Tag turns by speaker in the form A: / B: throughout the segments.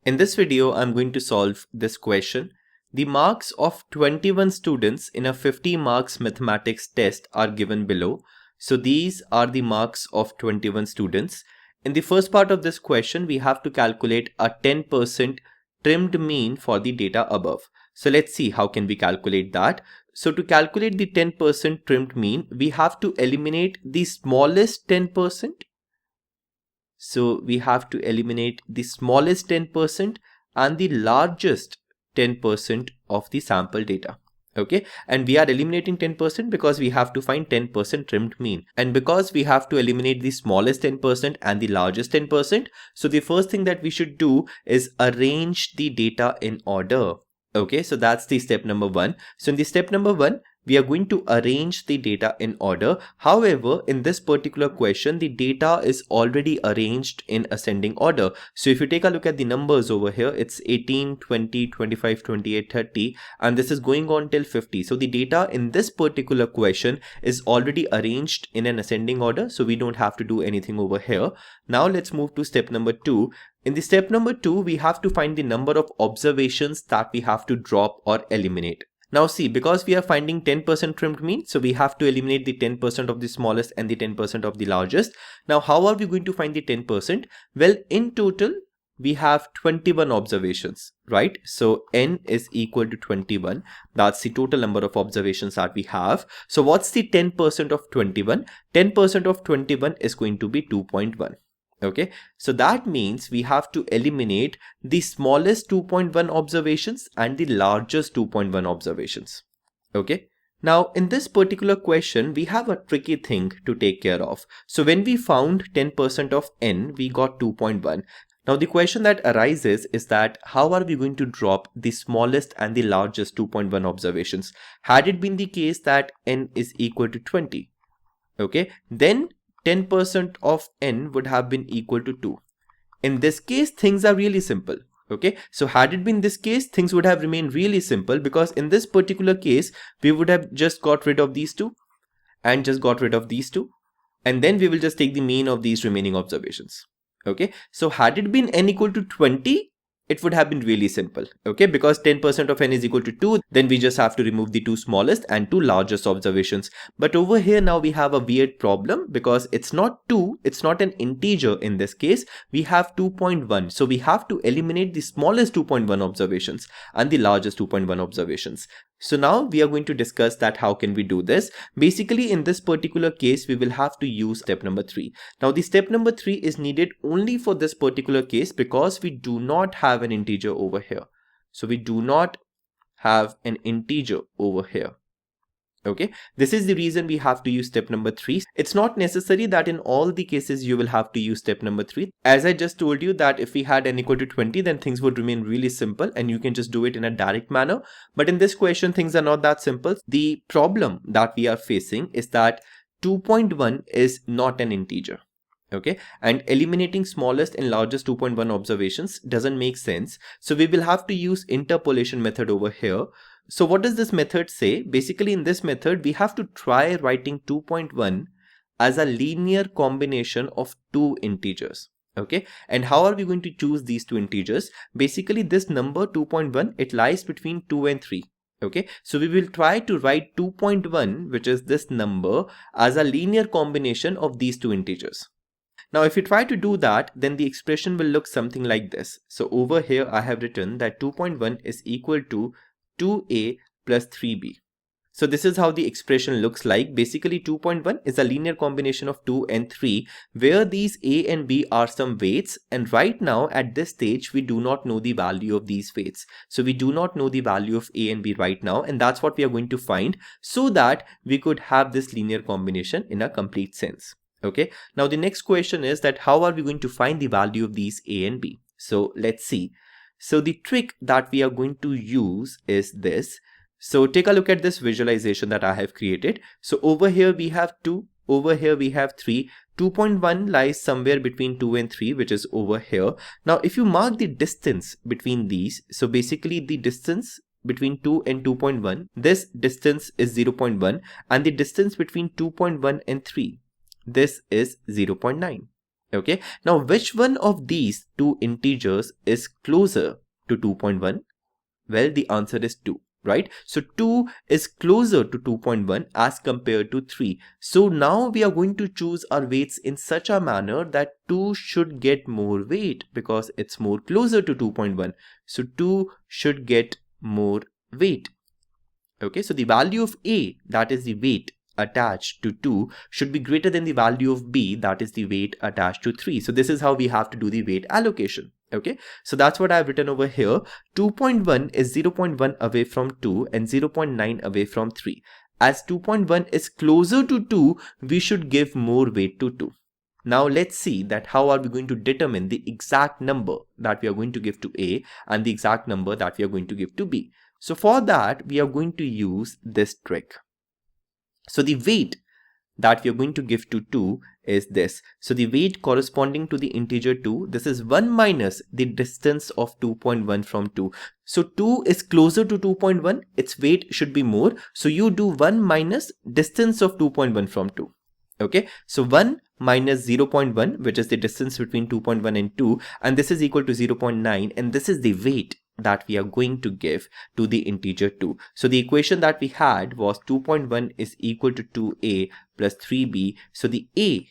A: In this video, I'm going to solve this question. The marks of 21 students in a 50 marks mathematics test are given below. So these are the marks of 21 students. In the first part of this question, we have to calculate a 10% trimmed mean for the data above. So let's see how can we calculate that. So to calculate the 10% trimmed mean, we have to eliminate the smallest 10%. So we have to eliminate the smallest 10% and the largest 10% of the sample data. Okay, and we are eliminating 10% because we have to find 10% trimmed mean. And because we have to eliminate the smallest 10% and the largest 10%, so the first thing that we should do is arrange the data in order. Okay, so that's the step number 1. So in the step number 1, we are going to arrange the data in order. However, in this particular question, the data is already arranged in ascending order. So if you take a look at the numbers over here, it's 18, 20, 25, 28, 30, and this is going on till 50. So the data in this particular question is already arranged in an ascending order. So we don't have to do anything over here. Now let's move to step number 2. In the step number 2, we have to find the number of observations that we have to drop or eliminate. Now see, because we are finding 10% trimmed mean, so we have to eliminate the 10% of the smallest and the 10% of the largest. Now how are we going to find the 10%? Well, in total, we have 21 observations, right? So n is equal to 21. That's the total number of observations that we have. So what's the 10% of 21? 10% of 21 is going to be 2.1. Okay, so that means we have to eliminate the smallest 2.1 observations and the largest 2.1 observations. Okay, now in this particular question, we have a tricky thing to take care of. So when we found 10% of n, we got 2.1. Now the question that arises is that how are we going to drop the smallest and the largest 2.1 observations? Had it been the case that n is equal to 20, okay, then 10% of n would have been equal to 2. In this case, things are really simple. Okay, so had it been this case, things would have remained really simple, because in this particular case, we would have just got rid of these two and just got rid of these two. And then we will just take the mean of these remaining observations. Okay, so had it been n equal to 20, it would have been really simple. Okay, because 10% of n is equal to 2, then we just have to remove the two smallest and two largest observations. But over here now we have a weird problem, because it's not 2, it's not an integer in this case, we have 2.1. So we have to eliminate the smallest 2.1 observations and the largest 2.1 observations. So now we are going to discuss that how can we do this. Basically in this particular case, we will have to use step number 3. Now the step number 3 is needed only for this particular case because we do not have an integer over here. So we do not have an integer over here. Okay, this is the reason we have to use step number 3. It's not necessary that in all the cases you will have to use step number 3. As I just told you that if we had n equal to 20, then things would remain really simple and you can just do it in a direct manner. But in this question, things are not that simple. The problem that we are facing is that 2.1 is not an integer. Okay, and eliminating smallest and largest 2.1 observations doesn't make sense. So we will have to use interpolation method over here. So what does this method say? Basically in this method, we have to try writing 2.1 as a linear combination of two integers. Okay, and how are we going to choose these two integers? Basically this number 2.1, it lies between 2 and 3. Okay, so we will try to write 2.1, which is this number, as a linear combination of these two integers. Now, if you try to do that, then the expression will look something like this. So over here, I have written that 2.1 is equal to 2a plus 3b. So this is how the expression looks like. Basically 2.1 is a linear combination of 2 and 3, where these a and b are some weights, and right now at this stage we do not know the value of these weights. So we do not know the value of a and b right now, and that's what we are going to find so that we could have this linear combination in a complete sense. Okay, now the next question is that how are we going to find the value of these a and b? So let's see. So the trick that we are going to use is this. So take a look at this visualization that I have created. So over here we have 2, over here we have 3. 2.1 lies somewhere between 2 and 3, which is over here. Now if you mark the distance between these, so basically the distance between 2 and 2.1, this distance is 0.1, and the distance between 2.1 and 3, this is 0.9. Okay, now which one of these two integers is closer to 2.1? Well, the answer is 2, right? So 2 is closer to 2.1 as compared to 3. So now we are going to choose our weights in such a manner that 2 should get more weight because it's more closer to 2.1. So 2 should get more weight. Okay, so the value of A, that is the weight attached to 2, should be greater than the value of B, that is the weight attached to 3. So this is how we have to do the weight allocation. Okay, so that's what I've written over here. 2.1 is 0.1 away from 2 and 0.9 away from 3. As 2.1 is closer to 2, we should give more weight to 2. Now let's see that how are we going to determine the exact number that we are going to give to A and the exact number that we are going to give to B. So for that, we are going to use this trick. So the weight that we are going to give to 2 is this. So the weight corresponding to the integer 2, this is 1 minus the distance of 2.1 from 2. So 2 is closer to 2.1, its weight should be more. So you do 1 minus distance of 2.1 from 2. Okay, so 1 minus 0.1, which is the distance between 2.1 and 2, and this is equal to 0.9, and this is the weight that we are going to give to the integer 2. So the equation that we had was 2.1 is equal to 2a plus 3b. So the a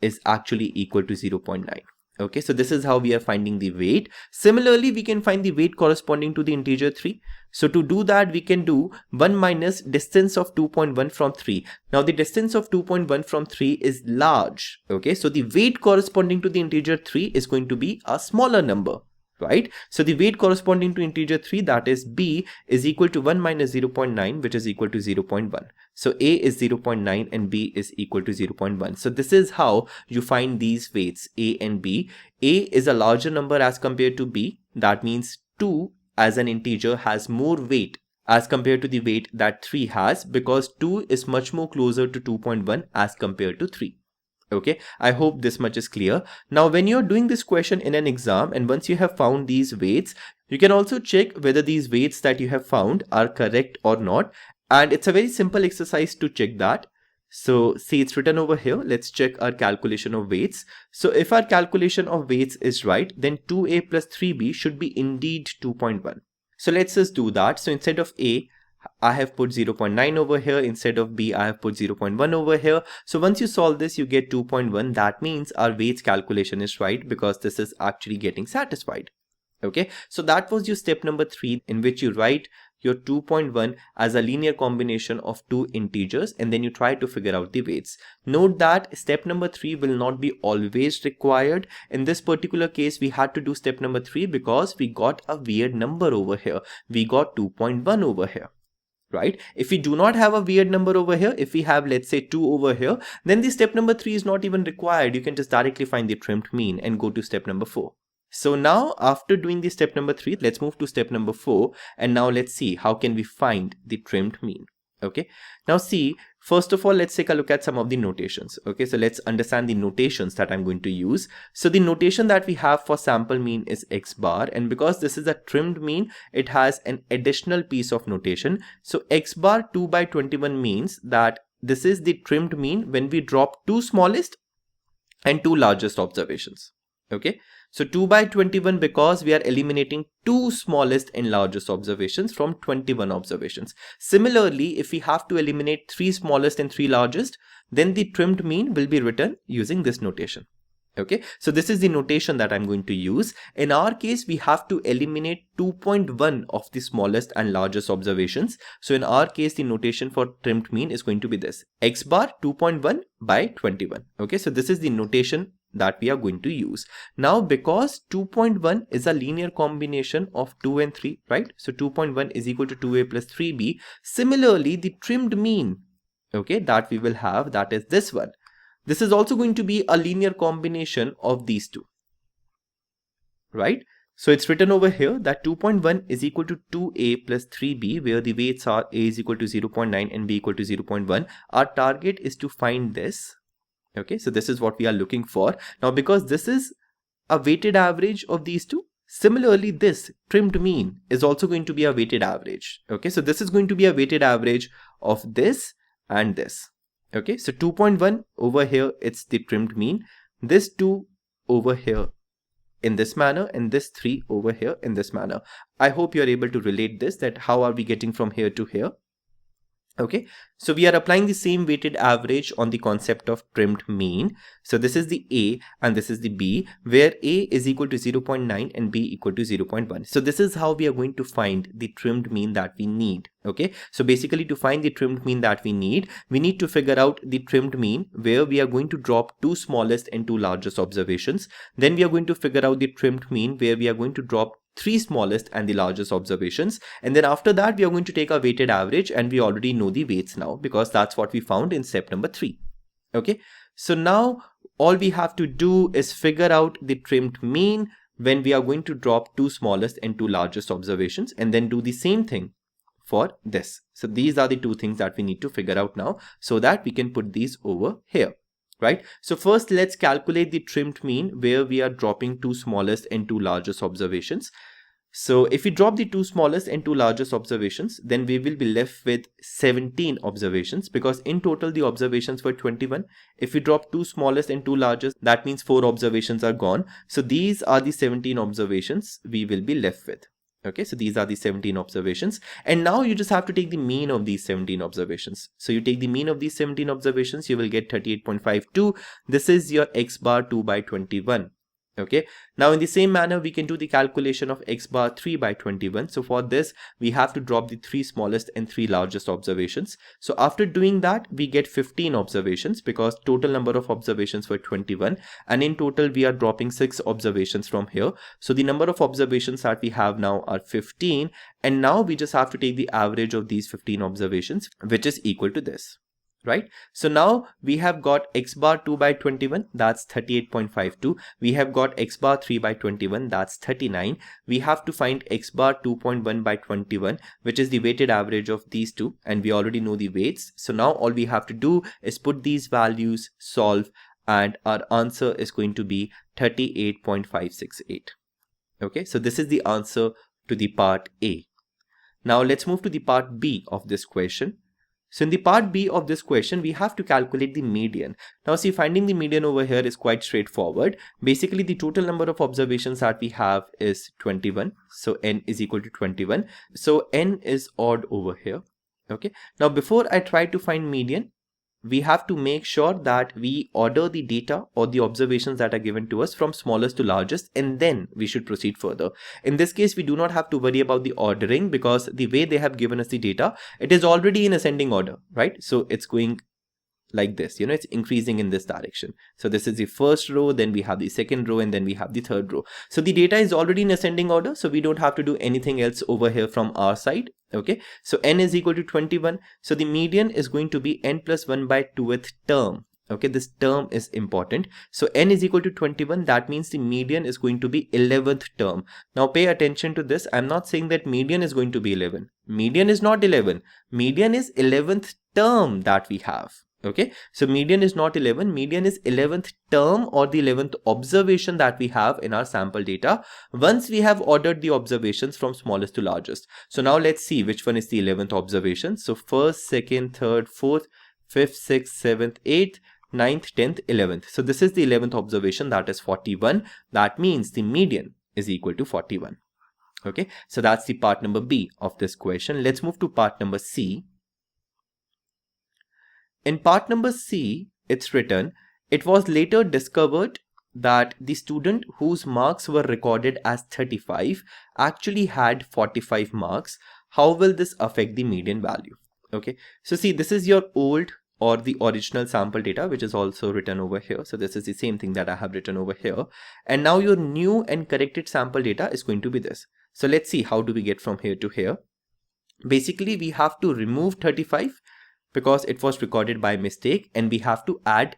A: is actually equal to 0.9. Okay, so this is how we are finding the weight. Similarly, we can find the weight corresponding to the integer 3. So to do that, we can do 1 minus distance of 2.1 from 3. Now the distance of 2.1 from 3 is large. Okay, so the weight corresponding to the integer 3 is going to be a smaller number. Right? So the weight corresponding to integer 3, that is B, is equal to 1 minus 0.9, which is equal to 0.1. So A is 0.9 and B is equal to 0.1. So this is how you find these weights A and B. A is a larger number as compared to B. That means 2 as an integer has more weight as compared to the weight that 3 has, because 2 is much more closer to 2.1 as compared to 3. Okay, I hope this much is clear. Now, when you're doing this question in an exam and once you have found these weights, you can also check whether these weights that you have found are correct or not. And it's a very simple exercise to check that. So see, it's written over here. Let's check our calculation of weights. So if our calculation of weights is right, then 2a plus 3b should be indeed 2.1. So let's just do that. So instead of A, I have put 0.9 over here. Instead of B, I have put 0.1 over here. So once you solve this, you get 2.1. That means our weights calculation is right because this is actually getting satisfied. Okay, so that was your step number 3, in which you write your 2.1 as a linear combination of two integers and then you try to figure out the weights. Note that step number 3 will not be always required. In this particular case, we had to do step number 3 because we got a weird number over here. We got 2.1 over here. Right? If we do not have a weird number over here, if we have, let's say, 2 over here, then the step number 3 is not even required. You can just directly find the trimmed mean and go to step number 4. So now after doing the step number 3, let's move to step number 4. And now let's see how can we find the trimmed mean. Okay, now see, first of all, let's take a look at some of the notations. Okay, so let's understand the notations that I'm going to use. So the notation that we have for sample mean is x bar, and because this is a trimmed mean, it has an additional piece of notation. So x bar 2 by 21 means that this is the trimmed mean when we drop two smallest and two largest observations. Okay, so 2 by 21 because we are eliminating two smallest and largest observations from 21 observations. Similarly, if we have to eliminate three smallest and three largest, then the trimmed mean will be written using this notation. Okay, so this is the notation that I'm going to use. In our case, we have to eliminate 2.1 of the smallest and largest observations. So in our case, the notation for trimmed mean is going to be this: x bar 2.1 by 21. Okay, so this is the notation that we are going to use. Now, because 2.1 is a linear combination of 2 and 3, right? So 2.1 is equal to 2a plus 3b. Similarly, the trimmed mean, okay, that we will have, that is this one. This is also going to be a linear combination of these two, right? So it's written over here that 2.1 is equal to 2a plus 3b, where the weights are a is equal to 0.9 and b equal to 0.1. Our target is to find this. Okay, so this is what we are looking for. Now, because this is a weighted average of these two, similarly, this trimmed mean is also going to be a weighted average. Okay, so this is going to be a weighted average of this and this. Okay, so 2.1 over here, it's the trimmed mean. This 2 over here in this manner and this 3 over here in this manner. I hope you're able to relate this, that how are we getting from here to here. Okay, so we are applying the same weighted average on the concept of trimmed mean. So this is the A and this is the B, where A is equal to 0.9 and B equal to 0.1. So this is how we are going to find the trimmed mean that we need. Okay, so basically to find the trimmed mean that we need to figure out the trimmed mean where we are going to drop 2 smallest and 2 largest observations. Then we are going to figure out the trimmed mean where we are going to drop 3 smallest and the largest observations, and then after that we are going to take our weighted average, and we already know the weights now because that's what we found in step number 3. Okay, so now all we have to do is figure out the trimmed mean when we are going to drop 2 smallest and 2 largest observations, and then do the same thing for this. So these are the 2 things that we need to figure out now so that we can put these over here. Right, so first let's calculate the trimmed mean where we are dropping 2 smallest and 2 largest observations. So if we drop the 2 smallest and 2 largest observations, then we will be left with 17 observations, because in total the observations were 21. If we drop 2 smallest and 2 largest, that means 4 observations are gone. So these are the 17 observations we will be left with. Okay, so these are the 17 observations, and now you just have to take the mean of these 17 observations. So you take the mean of these 17 observations, you will get 38.52. This is your x bar 2 by 21. Okay, now in the same manner we can do the calculation of x bar 3 by 21. So for this we have to drop the 3 smallest and 3 largest observations. So after doing that we get 15 observations, because total number of observations were 21, and in total we are dropping 6 observations from here. So the number of observations that we have now are 15, and now we just have to take the average of these 15 observations, which is equal to this. Right, so now we have got x bar 2 by 21, that's 38.52. We have got x bar 3 by 21, that's 39. We have to find x bar 2.1 by 21, which is the weighted average of these two, and we already know the weights. So now all we have to do is put these values, solve, and our answer is going to be 38.568. Okay, so this is the answer to the part A. Now let's move to the part B of this question. So in the part B of this question, we have to calculate the median. Now see, finding the median over here is quite straightforward. Basically, the total number of observations that we have is 21. So n is equal to 21. So n is odd over here. Okay. Now before I try to find median, we have to make sure that we order the data or the observations that are given to us from smallest to largest, and then we should proceed further. In this case, we do not have to worry about the ordering, because the way they have given us the data, it is already in ascending order, right? So it's going like this, it's increasing in this direction. So this is the first row, then we have the second row, and then we have the third row. So the data is already in ascending order, so we don't have to do anything else over here from our side. Okay, so n is equal to 21. So the median is going to be n plus 1 by 2th term. Okay, this term is important. So n is equal to 21. That means the median is going to be 11th term. Now pay attention to this. I'm not saying that median is going to be 11. Median is not 11. Median is 11th term that we have. Okay, so median is not 11, median is 11th term or the 11th observation that we have in our sample data once we have ordered the observations from smallest to largest. So now let's see which one is the 11th observation. So first, second, third, fourth, fifth, sixth, seventh, eighth, 9th, 10th, 11th. So this is the 11th observation, that is 41. That means the median is equal to 41. Okay, so that's the part number B of this question. Let's move to part number C. In part number C, it's written, it was later discovered that the student whose marks were recorded as 35 actually had 45 marks. How will this affect the median value? Okay, so see, this is your old or the original sample data, which is also written over here. So this is the same thing that I have written over here. And now your new and corrected sample data is going to be this. So let's see, how do we get from here to here? Basically, we have to remove 35 because it was recorded by mistake, and we have to add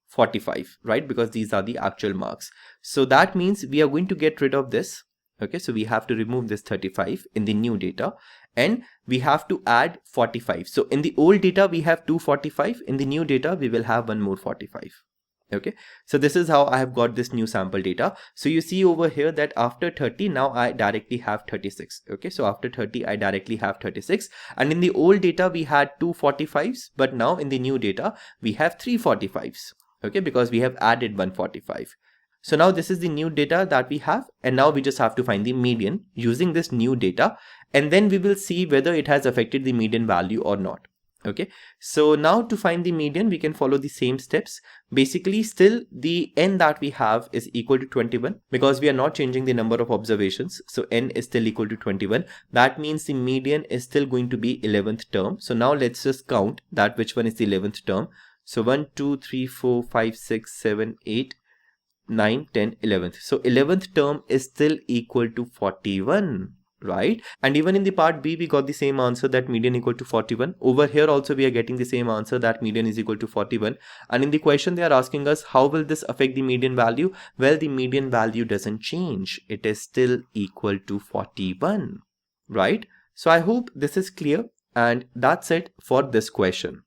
A: 45, right? Because these are the actual marks. So that means we are going to get rid of this. Okay, so we have to remove this 35 in the new data, and we have to add 45. So in the old data, we have 245. In the new data, we will have one more 45. Okay, so this is how I have got this new sample data. So you see over here that after 30, now I directly have 36. Okay, so after 30, I directly have 36. And in the old data, we had 245s, but now in the new data, we have 345s. Okay, because we have added 145. So now this is the new data that we have, and now we just have to find the median using this new data, and then we will see whether it has affected the median value or not. Okay, so now to find the median, we can follow the same steps. Basically, still the n that we have is equal to 21 because we are not changing the number of observations. So n is still equal to 21. That means the median is still going to be 11th term. So now let's just count that which one is the 11th term. So 1, 2, 3, 4, 5, 6, 7, 8, 9, 10, 11th. So 11th term is still equal to 41. Right? And even in the part B, we got the same answer that median equal to 41. Over here also we are getting the same answer that median is equal to 41. And in the question they are asking us, how will this affect the median value? Well, the median value doesn't change. It is still equal to 41. Right? So I hope this is clear, and that's it for this question.